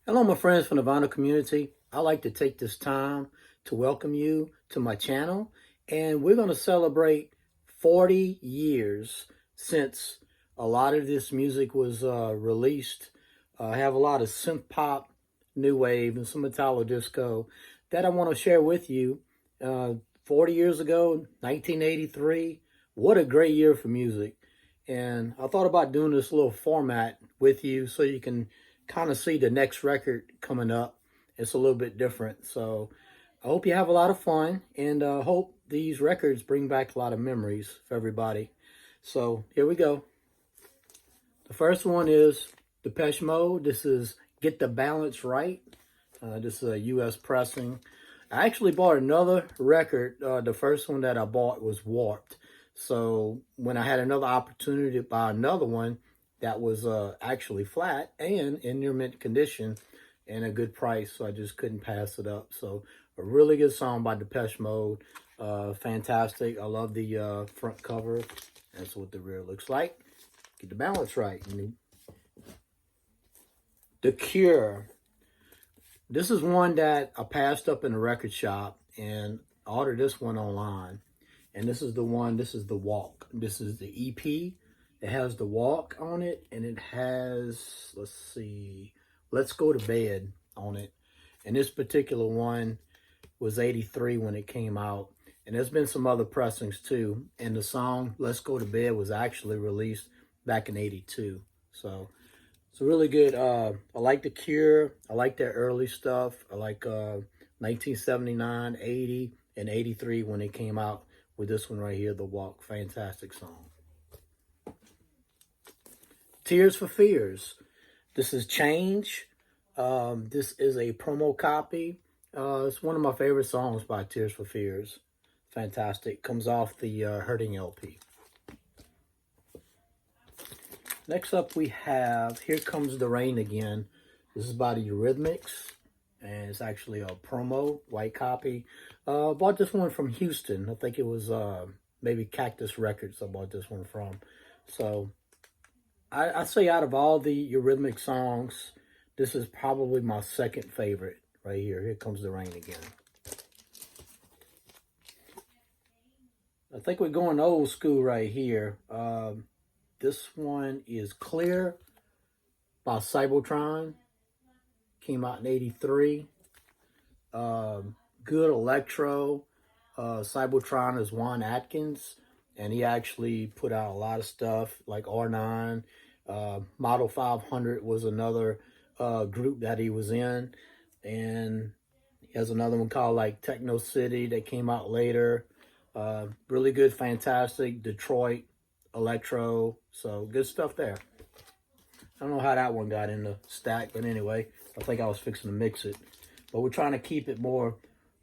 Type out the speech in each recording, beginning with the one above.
Hello, my friends from the vinyl community. I'd like to take this time to welcome you to my channel, and we're going to celebrate 40 years since a lot of this music was released. I have a lot of synth pop, new wave, and some Italo disco that I want to share with you. 40 years ago, 1983, what a great year for music. And I thought about doing this little format with you so you can kind of see the next record coming up. It's a little bit different. So I hope you have a lot of fun, and hope these records bring back a lot of memories for everybody. So here we go. The first one is Depeche Mode. This is Get the Balance Right. This is a U.S. pressing. I actually bought another record. The first one that I bought was Warped. So when I had another opportunity to buy another one that was actually flat and in near mint condition and a good price, so I just couldn't pass it up. So a really good song by Depeche Mode. Fantastic. I love the front cover. That's what the rear looks like. Get the balance right. The Cure. This is one that I passed up in the record shop and ordered this one online. And this is the one, this is the Walk. This is the EP. It has the Walk on it, and it has, let's see, Let's Go to Bed on it. And this particular one was 83 when it came out. And there's been some other pressings too. And the song Let's Go to Bed was actually released back in 82. So it's really good. I like The Cure. I like their early stuff. I like 1979, 80, and 83 when it came out with this one right here, The Walk. Fantastic song. Tears for Fears. This is Change. This is a promo copy. It's one of my favorite songs by Tears for Fears. Fantastic. Comes off the Hurting LP. Next up we have Here Comes the Rain Again. This is by the Eurythmics, and it's actually a promo, white copy. Bought this one from Houston. I think it was maybe Cactus Records I bought this one from. So I say out of all the Eurythmic songs, this is probably my second favorite right here. Here Comes the Rain Again. I think we're going old school right here. This one is Clear by Cybertron. Came out in 83. Good electro. Cybertron is Juan Atkins, and he actually put out a lot of stuff like R9. Model 500 was another group that he was in. And he has another one called like Techno City that came out later. Really good, fantastic. Detroit electro. So good stuff there. I don't know how that one got in the stack, but anyway, I think I was fixing to mix it. But we're trying to keep it more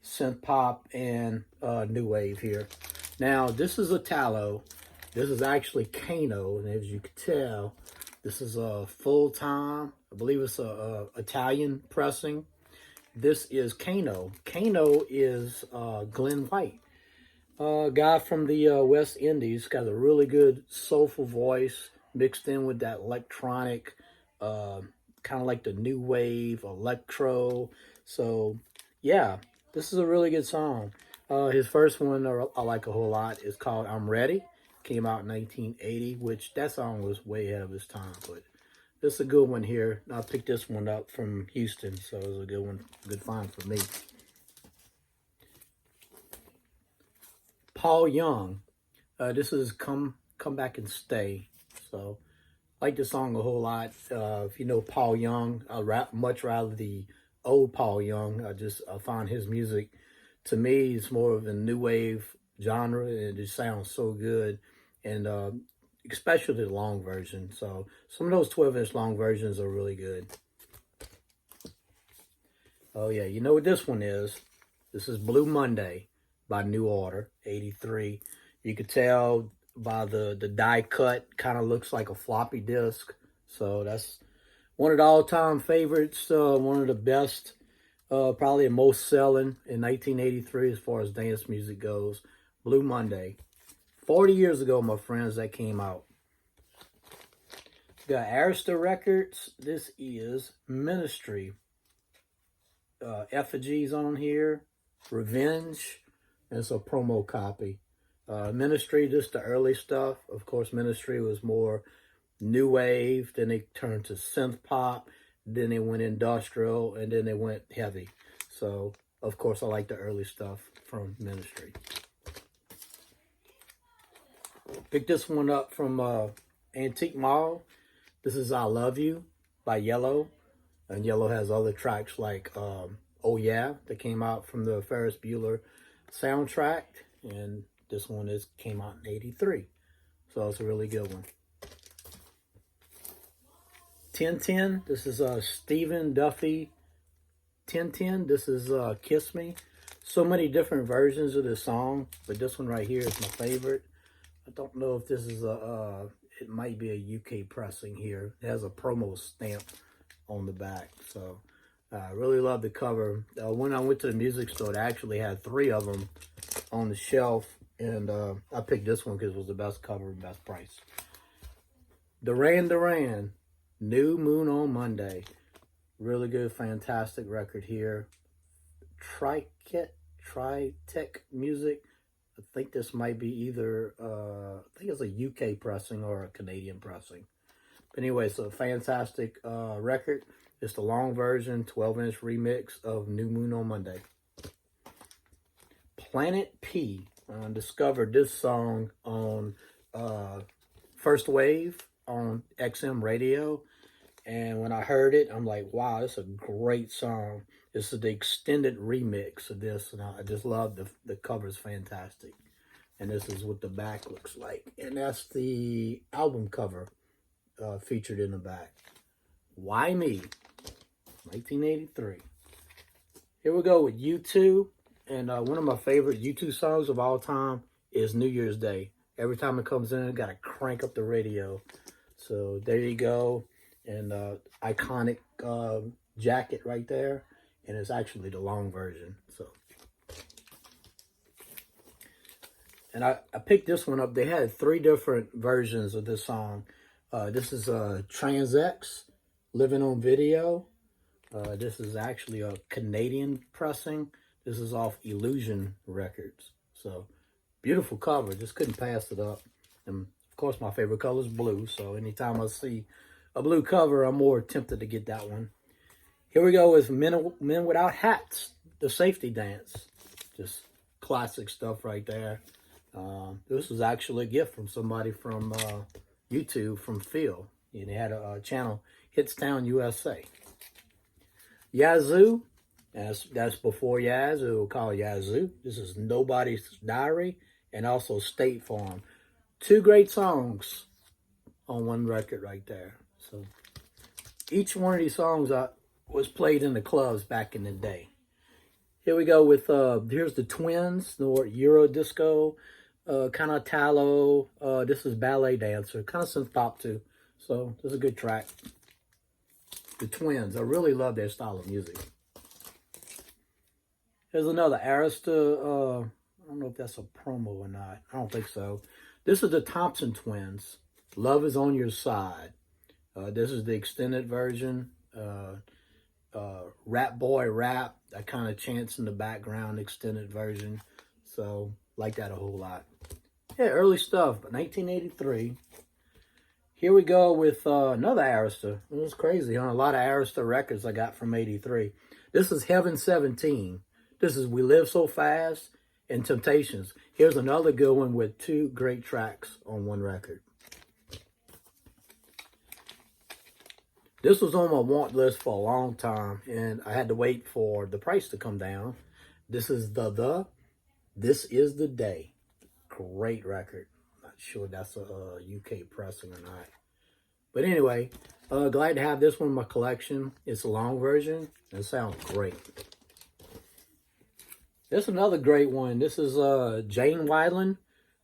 synth pop and new wave here. Now, this is Italo. This is actually Kano, and as you can tell, this is a full-time, I believe it's a Italian pressing. This is Kano. Kano is Glenn White. Guy from the West Indies, got a really good soulful voice mixed in with that electronic, kind of like the new wave electro. So yeah, this is a really good song. His first one I like a whole lot is called I'm Ready. Came out in 1980, which that song was way ahead of its time, but this is a good one here. I picked this one up from Houston, so it was a good one, good find for me. Paul Young. This is Come Back and Stay. So I like this song a whole lot. If you know Paul Young, much rather the old Paul Young. I find his music, to me, it's more of a new wave genre, and it just sounds so good. And especially the long version. So some of those 12-inch long versions are really good. Oh yeah, you know what this one is? This is Blue Monday by New Order, 83. You could tell by the die cut, kind of looks like a floppy disk. So that's one of the all-time favorites, one of the best, probably the most selling in 1983 as far as dance music goes. Blue Monday. 40 years ago, my friends, that came out. Got Arista Records. This is Ministry. effigies on here. Revenge. It's a promo copy. Ministry, just the early stuff. Of course, Ministry was more new wave. Then they turned to synth pop. Then they went industrial, and then they went heavy. So, of course, I like the early stuff from Ministry. Picked this one up from Antique Mall. This is I Love You by Yellow. And Yellow has other tracks like Oh Yeah, that came out from the Ferris Bueller soundtrack. And this one came out in '83. So it's a really good one. 1010, this is Stephen Duffy 1010. This is Kiss Me. So many different versions of this song, but this one right here is my favorite. I don't know if this is it might be a UK pressing here. It has a promo stamp on the back. So I really love the cover. When I went to the music store, they actually had 3 of them on the shelf. And I picked this one because it was the best cover and best price. Duran Duran, New Moon on Monday. Really good, fantastic record here. Tritech Music. I think this might be either, I think it's a UK pressing or a Canadian pressing. But anyway, it's a fantastic record. It's the long version, 12-inch remix of New Moon on Monday. Planet P. Discovered this song on First Wave on XM radio. And when I heard it, I'm like, wow, this is a great song. This is the extended remix of this. And I just love the cover's fantastic. And this is what the back looks like. And that's the album cover featured in the back. Why Me? 1983. Here we go with U2. And one of my favorite U2 songs of all time is New Year's Day. Every time it comes in, I got to crank up the radio. So there you go. And iconic jacket right there. And it's actually the long version. So, and I picked this one up. They had 3 different versions of this song. This is Trans-X, Living on Video. This is actually a Canadian pressing. This is off Illusion Records. So, beautiful cover. Just couldn't pass it up. And, of course, my favorite color is blue. So, anytime I see a blue cover, I'm more tempted to get that one. Here we go with Men Without Hats, the Safety Dance. Just classic stuff right there. This was actually a gift from somebody from YouTube, from Phil. And they had a channel, Hitstown USA. Yazoo. That's before Yazoo. We'll call it Yazoo. This is Nobody's Diary and also State Farm. 2 great songs on one record right there. So each one of these songs was played in the clubs back in the day. Here we go with, here's the Twins, the Euro disco, kind of Italo. This is Ballet Dancer, kind of synth-pop too. So this is a good track. The Twins, I really love their style of music. Here's another Arista. I don't know if that's a promo or not. I don't think so. This is the Thompson Twins. Love Is on Your Side. This is the extended version. Rap Boy Rap. That kind of chants in the background, extended version. So, like that a whole lot. Yeah, early stuff. 1983. Here we go with another Arista. It was crazy, huh? A lot of Arista records I got from '83. This is Heaven 17. This is We Live So Fast and Temptations. Here's another good one with 2 great tracks on one record. This was on my want list for a long time, and I had to wait for the price to come down. This is This Is the Day. Great record. Not sure that's a UK pressing or not. But anyway, glad to have this one in my collection. It's a long version, and it sounds great. This is another great one. This is Jane Wiedlin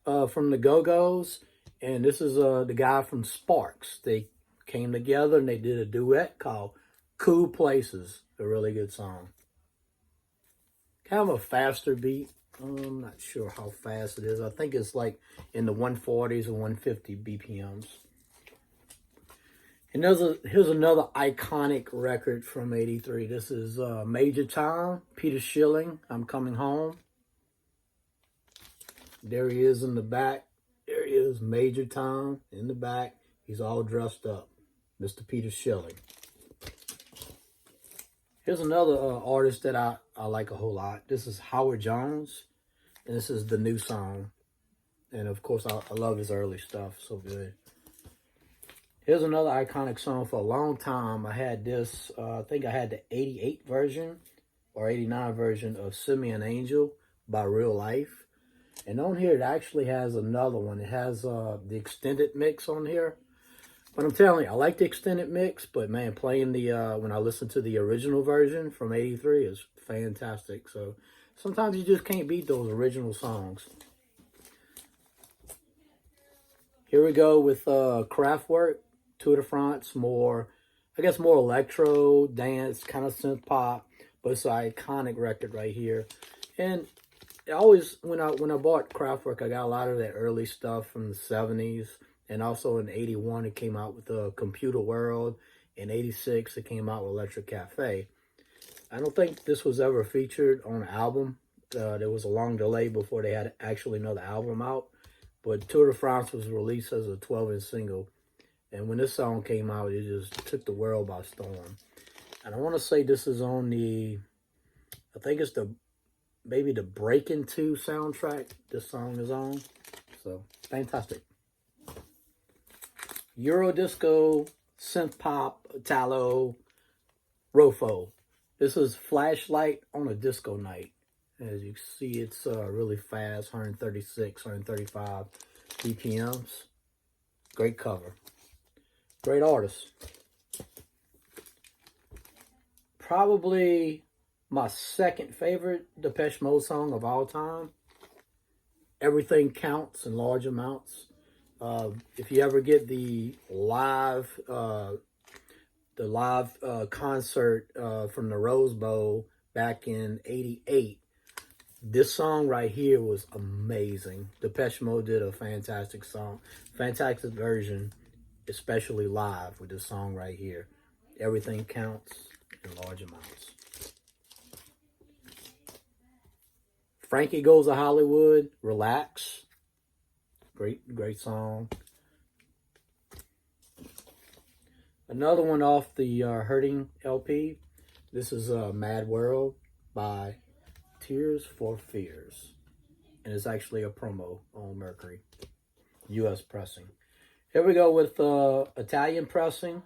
from the Go-Go's, and this is the guy from Sparks. They came together and they did a duet called Cool Places. A really good song. Kind of a faster beat. I'm not sure how fast it is. I think it's like in the 140s or 150 BPMs. And here's another iconic record from '83. This is Major Tom, Peter Schilling, I'm Coming Home. There he is in the back. There he is, Major Tom in the back. He's all dressed up, Mr. Peter Schilling. Here's another artist that I like a whole lot. This is Howard Jones, and this is the new song. And of course, I love his early stuff, so good. Here's another iconic song. For a long time, I had this, I think I had the 88 version or 89 version of Send Me an Angel by Real Life. And on here, it actually has another one. It has the extended mix on here. But I'm telling you, I like the extended mix, but man, playing the, when I listen to the original version from '83 is fantastic. So sometimes you just can't beat those original songs. Here we go with Kraftwerk, Tour de France, more, I guess more electro, dance, kind of synth pop, but it's an iconic record right here. And it always, when I bought Kraftwerk, I got a lot of that early stuff from the '70s. And also in '81, it came out with Computer World. In '86, it came out with Electric Cafe. I don't think this was ever featured on an album. There was a long delay before they had actually another album out. But Tour de France was released as a 12-inch single. And when this song came out, it just took the world by storm. And I want to say this is on the, I think it's maybe the Breakin' 2 soundtrack this song is on. So, fantastic. Eurodisco, synth-pop, Italo, Rofo. This is Flashlight on a Disco Night. As you see, it's really fast, 136, 135 BPMs. Great cover. Great artist. Probably my second favorite Depeche Mode song of all time. Everything Counts in Large Amounts. If you ever get the live concert from the Rose Bowl back in '88, this song right here was amazing. Depeche Mode did a fantastic song, fantastic version, especially live with this song right here. Everything Counts in Large Amounts. Frankie Goes to Hollywood, Relax. Great song. Another one off the Hurting LP. This is Mad World by Tears for Fears. And it's actually a promo on Mercury. US pressing. Here we go with Italian pressing.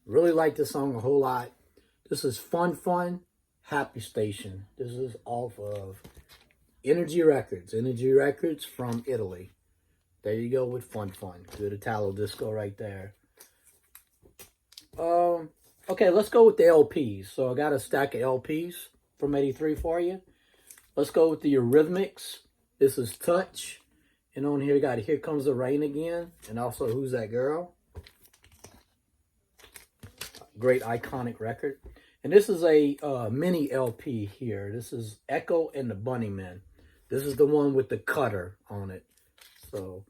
Really like this song a whole lot. This is Fun, Happy Station. This is off of Energy Records. Energy Records from Italy. There you go with Fun. Good Italo disco right there. Okay, let's go with the LPs. So I got a stack of LPs from '83 for you. Let's go with the Eurythmics. This is Touch. And on here, you got Here Comes the Rain Again. And also Who's That Girl? Great iconic record. And this is a mini LP here. This is Echo and the Bunnymen. This is the one with the cutter on it. So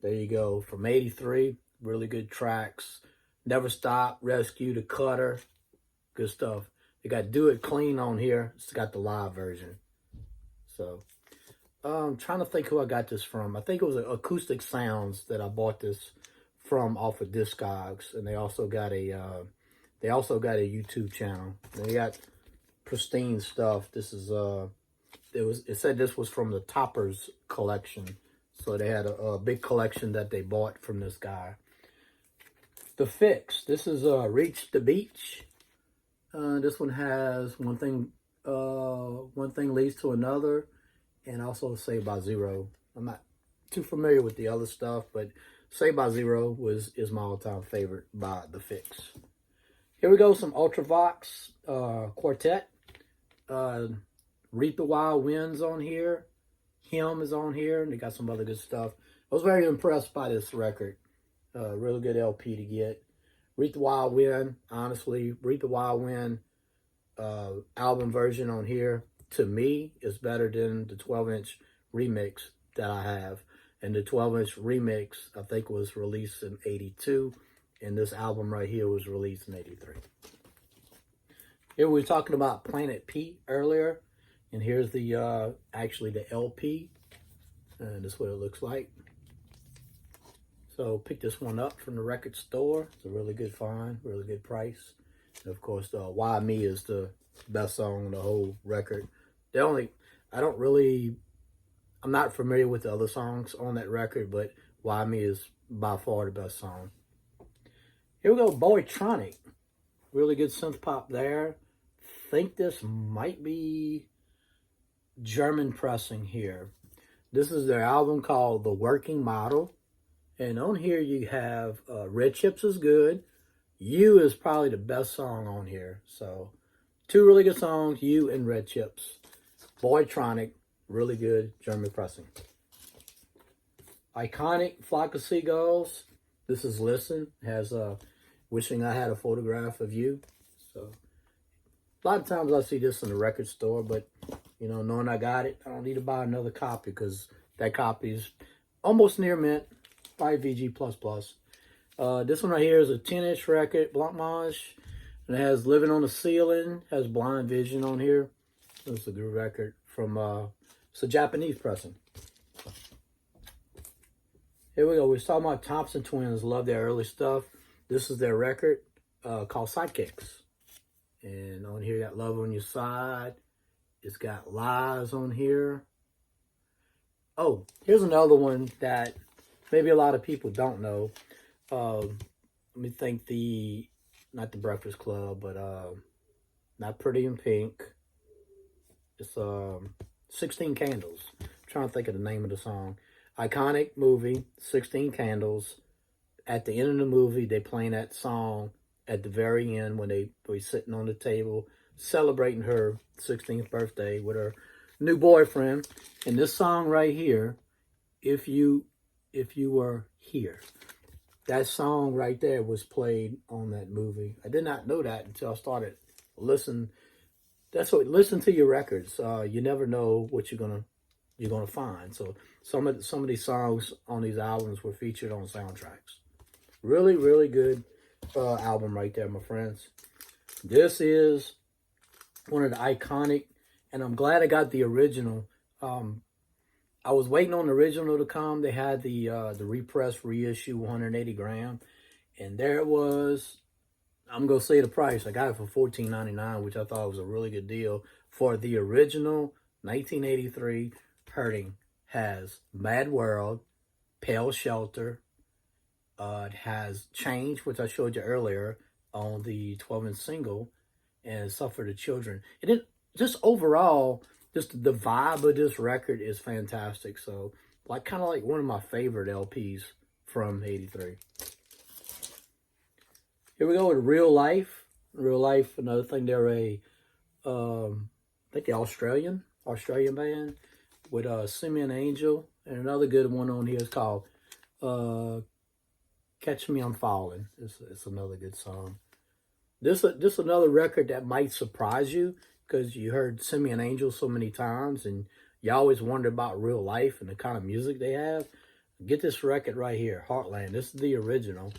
there you go. From '83, really good tracks. Never Stop, Rescue, The Cutter. Good stuff. They got Do It Clean on here. It's got the live version. So, I'm trying to think who I got this from. I think it was Acoustic Sounds that I bought this from off of Discogs. And they also got a YouTube channel. They got pristine stuff. This is it said this was from the Toppers collection. So they had a big collection that they bought from this guy. The Fix. This is Reach the Beach. This one has one thing leads to another, and also Saved by Zero. I'm not too familiar with the other stuff, but Saved by Zero is my all-time favorite by The Fix. Here we go, some Ultravox Quartet. Reap the Wild Winds on here. Him is on here, and they got some other good stuff. I was very impressed by this record. Really good LP to get. Reap the Wild Wind, honestly, Reap the Wild Wind album version on here, to me, is better than the 12-inch remix that I have. And the 12-inch remix, I think, was released in '82, And this album right here was released in 83. Here we were talking about Planet P earlier. And here's the, actually the LP. And this is what it looks like. So pick this one up from the record store. It's a really good find, really good price. And of course, Why Me is the best song on the whole record. I'm not familiar with the other songs on that record, but Why Me is by far the best song. Here we go, Boytronic. Really good synth pop there. Think this might be German pressing here. This is their album called The Working Model. And on here you have Red Chips is good. You is probably the best song on here. So 2 really good songs, You and Red Chips. Boytronic, really good German pressing. Iconic, Flock of Seagulls. This is Listen. It has Wishing I Had a Photograph of You. So a lot of times I see this in the record store, but you know, knowing I got it, I don't need to buy another copy because that copy is almost near mint. By VG++. This one right here is a 10-inch record, Blancmange. And it has Living on the Ceiling, has Blind Vision on here. This is a good record from, it's a Japanese pressing. Here we go. We was talking about Thompson Twins. Love their early stuff. This is their record called Sidekicks. And on here, you got Love on Your Side. It's got Lies on here. Oh, here's another one that maybe a lot of people don't know. Let me think not the Breakfast Club, but not Pretty in Pink. It's 16 Candles. I'm trying to think of the name of the song. Iconic movie, 16 Candles. At the end of the movie, they playing that song at the very end when they were sitting on the table celebrating her 16th birthday with her new boyfriend. And this song right here, If You Were Here. That song right there was played on that movie. I did not know that until I started listening. Listen to your records. You never know what you're gonna find. So some of these songs on these albums were featured on soundtracks. Really, really good album right there, my friends. This is one of the iconic, and I'm glad I got the original. I was waiting on the original to come. They had the repress reissue 180 gram. And there it was. I'm going to say the price. I got it for $14.99, which I thought was a really good deal. For the original 1983 Hurting has Mad World, Pale Shelter. It has Change, which I showed you earlier on the 12-inch single. And Suffer the Children. And it just overall, just the vibe of this record is fantastic. So, kind of like one of my favorite LPs from '83. Here we go with Real Life. Real Life, another thing, they're I think the Australian band with Simeon Angel. And another good one on here is called Catch Me I'm Falling. It's another good song. This another record that might surprise you, because you heard Simeon Angel so many times and you always wonder about Real Life and the kind of music they have. Get this record right here, Heartland. This is the original.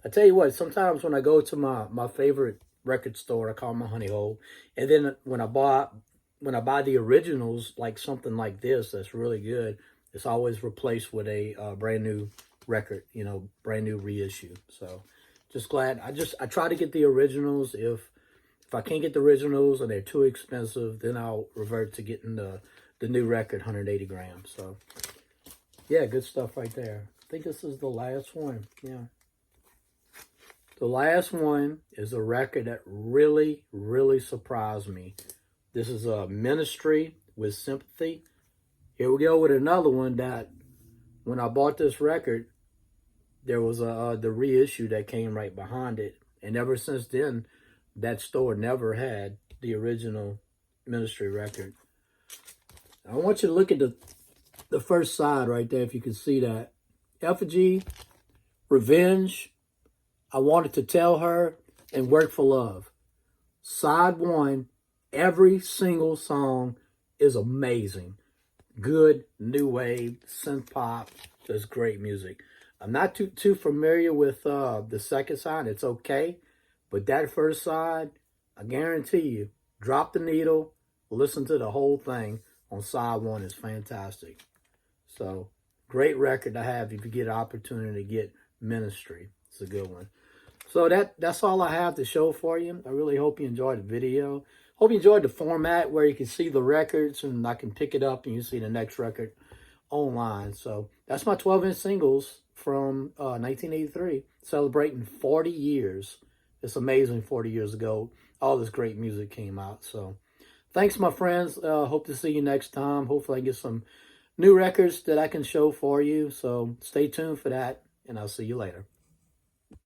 I tell you what, sometimes when I go to my favorite record store, I call my honey hole, and then when I buy the originals, like something like this that's really good, it's always replaced with a brand new record, brand new reissue. So just glad. I try to get the originals. If I can't get the originals and they're too expensive, then I'll revert to getting the new record, 180 grams. So, yeah, good stuff right there. I think this is the last one. Yeah. The last one is a record that really, really surprised me. This is a Ministry with Sympathy. Here we go with another one that when I bought this record, there was the reissue that came right behind it. And ever since then, that store never had the original Ministry record. I want you to look at the first side right there, if you can see that. Effigy, Revenge, I Wanted to Tell Her, and Work for Love. Side one, every single song is amazing. Good, new wave, synth pop, just great music. I'm not too familiar with the second side. It's okay, but that first side, I guarantee you, drop the needle, listen to the whole thing on side one is fantastic. So great record to have if you get an opportunity to get Ministry. It's a good one. So that's all I have to show for you. I really hope you enjoyed the video. Hope you enjoyed the format where you can see the records and I can pick it up and you see the next record online. So that's my 12-inch singles from 1983, celebrating 40 years. It's amazing 40 years ago. All this great music came out. So thanks, my friends. Hope to see you next time. Hopefully I get some new records that I can show for you. So stay tuned for that, and I'll see you later.